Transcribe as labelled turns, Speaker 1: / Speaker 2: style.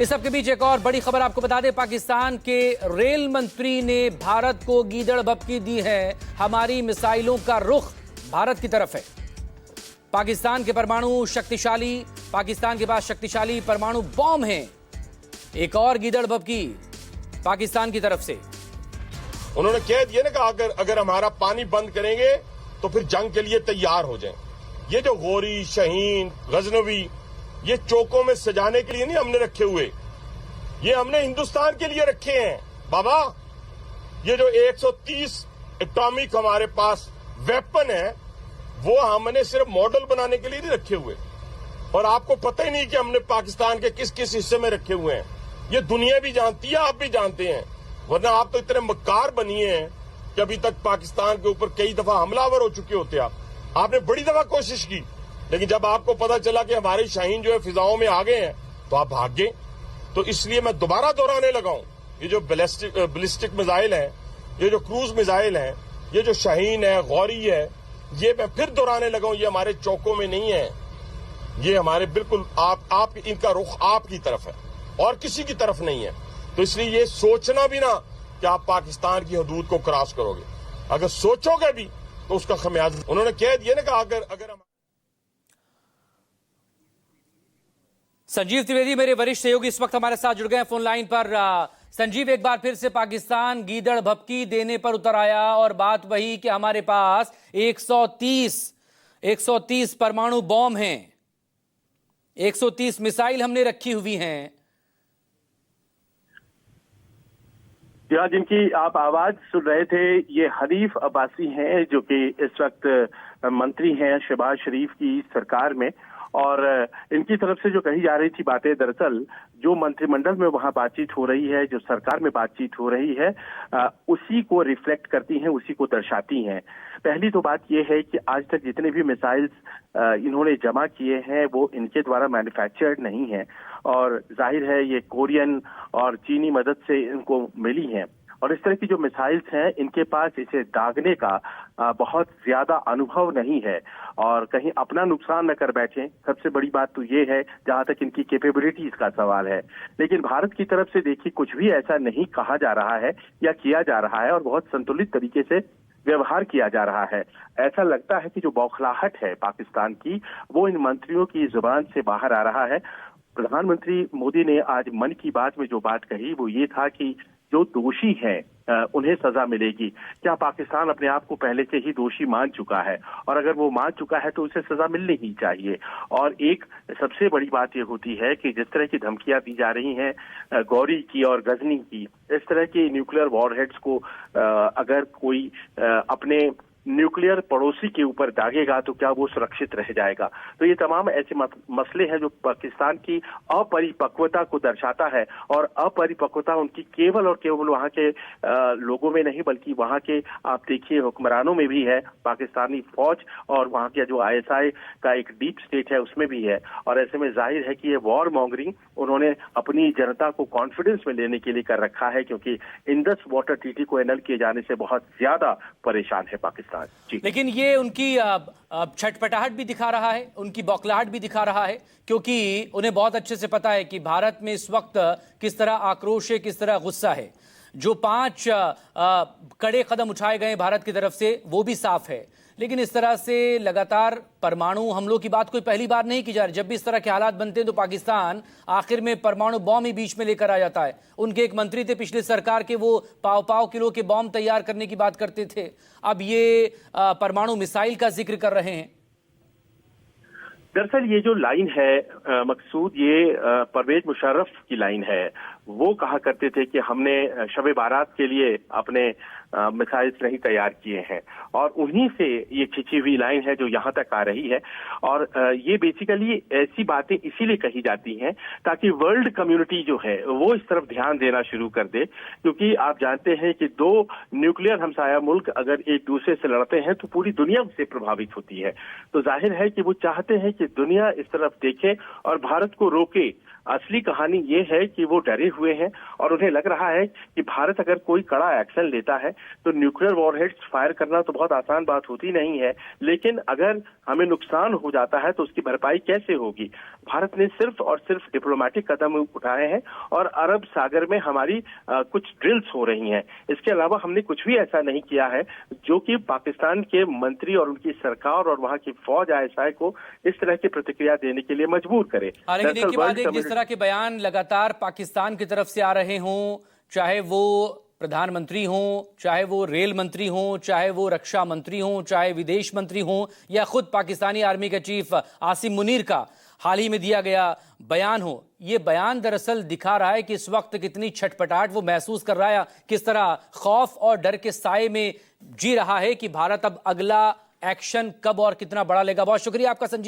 Speaker 1: इस सबके बीच एक और बड़ी खबर आपको बता दें, पाकिस्तान के रेल मंत्री ने भारत को गीदड़ भभकी दी है। हमारी मिसाइलों का रुख भारत की तरफ है। पाकिस्तान के पाकिस्तान के पास शक्तिशाली परमाणु बॉम्ब हैं। एक और गीदड़ भभकी पाकिस्तान की तरफ से।
Speaker 2: उन्होंने कह दिया ना कि अगर हमारा पानी बंद करेंगे तो फिर जंग के लिए तैयार हो जाएं। ये जो गोरी, शाहीन, गजनवी, ये चौकों में सजाने के लिए नहीं हमने रखे हुए, ये हमने हिंदुस्तान के लिए रखे हैं बाबा। ये जो 130 एटॉमिक हमारे पास वेपन है, वो हमने सिर्फ मॉडल बनाने के लिए नहीं रखे हुए। और आपको पता ही नहीं कि हमने पाकिस्तान के किस किस हिस्से में रखे हुए हैं। ये दुनिया भी जानती है, आप भी जानते हैं, वरना आप तो इतने मक्कार बनिए हैं कि अभी तक पाकिस्तान के ऊपर कई दफा हमलावर हो चुके होते। आपने बड़ी दफा कोशिश की, लेकिन जब आपको पता चला कि हमारे शाहीन जो है फिजाओं में आ गए हैं तो आप भाग गए। तो इसलिए मैं दोबारा दोहराने लगा हूं, ये जो बैलिस्टिक मिसाइल है, ये जो क्रूज मिसाइल है, ये जो शाहीन है, गौरी है, ये मैं फिर दोहराने लगा हूं, ये हमारे चौकों में नहीं है। ये हमारे बिल्कुल आप इनका रुख आपकी तरफ है और किसी की तरफ नहीं है। तो इसलिए ये सोचना भी ना कि आप पाकिस्तान की हदूद को क्रॉस करोगे, अगर सोचोगे भी तो उसका खमियाजा उन्होंने कह दिया ना कि अगर
Speaker 1: संजीव त्रिवेदी मेरे वरिष्ठ सहयोगी इस वक्त हमारे साथ जुड़ गए हैं फोन लाइन पर। संजीव, एक बार फिर से पाकिस्तान गीदड़ भभकी देने पर उतर आया और बात वही कि हमारे पास 130 परमाणु बॉम्ब हैं, 130 मिसाइल हमने रखी हुई हैं।
Speaker 3: या जिनकी आप आवाज सुन रहे थे, ये हनीफ अब्बासी हैं जो कि इस वक्त मंत्री हैं शहबाज शरीफ की सरकार में। और इनकी तरफ से जो कही जा रही थी बातें, दरअसल जो मंत्रिमंडल में वहां बातचीत हो रही है, जो सरकार में बातचीत हो रही है, उसी को रिफ्लेक्ट करती हैं, उसी को दर्शाती हैं। पहली तो बात यह है कि आज तक जितने भी मिसाइल्स इन्होंने जमा किए हैं वो इनके द्वारा मैन्युफैक्चर्ड नहीं है, और जाहिर है ये कोरियन और चीनी मदद से इनको मिली हैं। और इस तरह की जो मिसाइल्स हैं, इनके पास इसे दागने का बहुत ज्यादा अनुभव नहीं है और कहीं अपना नुकसान न कर बैठें। सबसे बड़ी बात तो ये है जहां तक इनकी कैपेबिलिटीज का सवाल है। लेकिन भारत की तरफ से देखिए कुछ भी ऐसा नहीं कहा जा रहा है या किया जा रहा है, और बहुत संतुलित तरीके से व्यवहार किया जा रहा है। ऐसा लगता है कि जो बौखलाहट है पाकिस्तान की, वो इन मंत्रियों की जुबान से बाहर आ रहा है। प्रधानमंत्री मोदी ने आज मन की बात में जो बात कही वो ये था कि जो दोषी हैं उन्हें सजा मिलेगी। क्या पाकिस्तान अपने आप को पहले से ही दोषी मान चुका है? और अगर वो मान चुका है तो उसे सजा मिलनी ही चाहिए। और एक सबसे बड़ी बात ये होती है कि जिस तरह की धमकियां दी जा रही हैं गौरी की और गजनी की, इस तरह के न्यूक्लियर वॉरहेड्स को अगर कोई अपने न्यूक्लियर पड़ोसी के ऊपर दागेगा तो क्या वो सुरक्षित रह जाएगा? तो ये तमाम ऐसे मसले हैं जो पाकिस्तान की अपरिपक्वता को दर्शाता है। और अपरिपक्वता उनकी केवल और केवल वहां के लोगों में नहीं, बल्कि वहां के आप देखिए हुक्मरानों में भी है। पाकिस्तानी फौज और वहां के जो ISI का एक डीप स्टेट है उसमें भी है। और ऐसे में जाहिर है कि ये वॉर मॉन्गरिंग उन्होंने अपनी जनता को कॉन्फिडेंस में लेने के लिए कर रखा है, क्योंकि इंडस वाटर ट्रीटी को एनल किए जाने से बहुत ज्यादा परेशान है पाकिस्तान।
Speaker 1: लेकिन ये उनकी छटपटाहट भी दिखा रहा है, उनकी बौखलाहट भी दिखा रहा है, क्योंकि उन्हें बहुत अच्छे से पता है कि भारत में इस वक्त किस तरह आक्रोश है, किस तरह गुस्सा है। जो 5 कड़े कदम उठाए गए भारत की तरफ से वो भी साफ है, लेकिन इस तरह से लगातार परमाणु हमलों की बात कोई पहली बार नहीं की जा रही। जब भी इस तरह के हालात बनते हैं तो पाकिस्तान आखिर में परमाणु बॉम्ब ही बीच में लेकर आ जाता है। उनके एक मंत्री थे पिछले सरकार के, वो पाव किलो के बॉम्ब तैयार करने की बात करते थे, अब ये परमाणु मिसाइल का जिक्र कर रहे हैं।
Speaker 3: दरअसल ये जो लाइन है मकसूद, ये परवेज मुशर्रफ की लाइन है। वो कहा करते थे कि हमने शब बारात के लिए अपने मिसाइल्स नहीं तैयार किए हैं, और उन्हीं से ये खिंची हुई लाइन है जो यहाँ तक आ रही है। और ये बेसिकली ऐसी बातें इसीलिए कही जाती हैं ताकि वर्ल्ड कम्युनिटी जो है वो इस तरफ ध्यान देना शुरू कर दे, क्योंकि आप जानते हैं कि 2 न्यूक्लियर हमसाया मुल्क अगर एक दूसरे से लड़ते हैं तो पूरी दुनिया उससे प्रभावित होती है। तो जाहिर है कि वो चाहते हैं कि दुनिया इस तरफ देखे और भारत को रोके असली कहानी ये है कि वो डरे हुए हैं और उन्हें लग रहा है कि भारत अगर कोई कड़ा एक्शन लेता है तो न्यूक्लियर वॉरहेड्स फायर करना तो बहुत आसान बात होती नहीं है, लेकिन अगर हमें नुकसान हो जाता है तो उसकी भरपाई कैसे होगी। भारत ने सिर्फ और सिर्फ डिप्लोमेटिक कदम उठाए हैं और अरब सागर में हमारी कुछ ड्रिल्स हो रही हैं। इसके अलावा हमने कुछ भी ऐसा नहीं किया है जो कि पाकिस्तान के मंत्री और उनकी सरकार और वहां की फौज ISI को इस तरह की प्रतिक्रिया देने के लिए मजबूर करे।
Speaker 1: हालांकि देखिए बात जिस तरह के बयान लगातार पाकिस्तान की तरफ से आ रहे हों, चाहे वो प्रधानमंत्री हों, चाहे वो रेल मंत्री हों, चाहे वो रक्षा मंत्री हों, चाहे विदेश मंत्री हों, या खुद पाकिस्तानी आर्मी के चीफ आसिम मुनीर का हाल ही में दिया गया बयान हो, ये बयान दरअसल दिखा रहा है कि इस वक्त कितनी छटपटाहट वो महसूस कर रहा है, किस तरह खौफ और डर के साए में जी रहा है कि भारत अब अगला एक्शन कब और कितना बड़ा लेगा। बहुत शुक्रिया आपका संजीव।